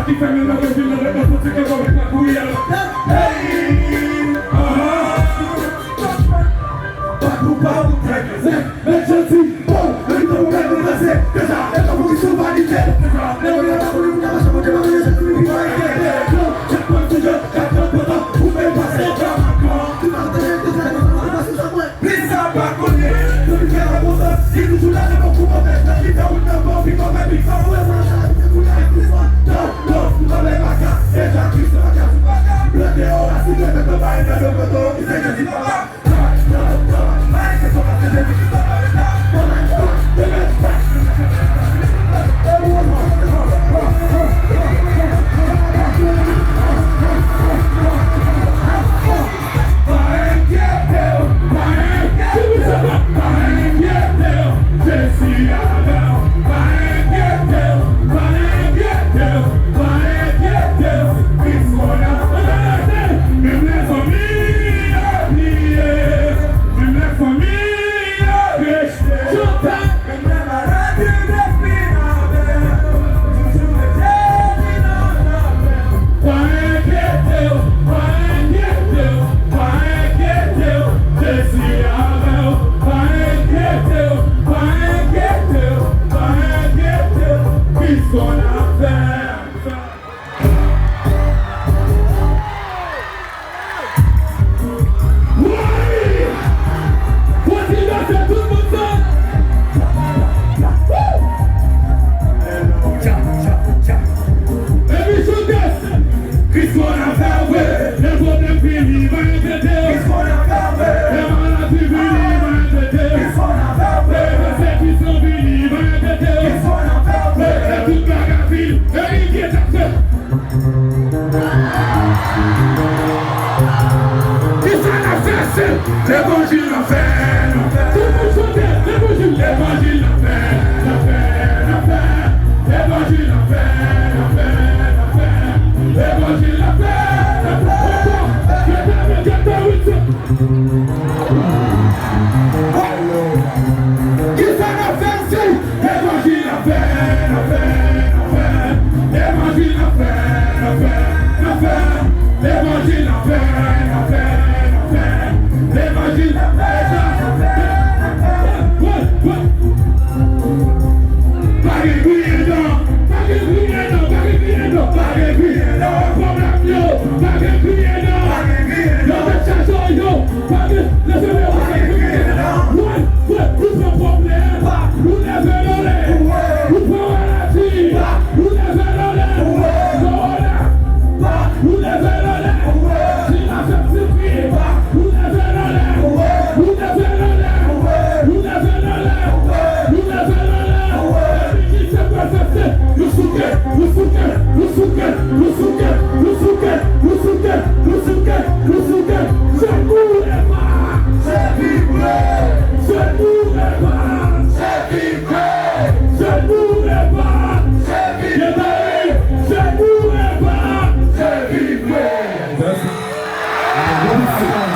qui fait le langage de la réponse, c'est que comme la couille à la hey, pas coupable, mais je dis bon, le temps où elle est passée, déjà, elle a voulu se valider. Mais on a voulu une marche, on a voulu une marche, on a voulu chaque fois que je t'attends pendant, vous pouvez passer par ma corps. Tu m'as donné des ailes, on va passer sur moi. Mais ça va connaître, depuis qu'elle a monté, il nous joue là, j'ai beaucoup de tête, la vie où n'a pas vu comme un big fan, ouais, moi, j'ai voulu avec l'histoire. Non, non, vous m'avez pas qu'à, et j'accuse ce matin, c'est pas qu'à. Le déo, la cigarette de bail, le poteau, il sait que c'est pas là. L'évangile l'a fait, tout le monde chante, l'évangile l'a fait, l'évangile l'a fait, l'évangile l'a Merci.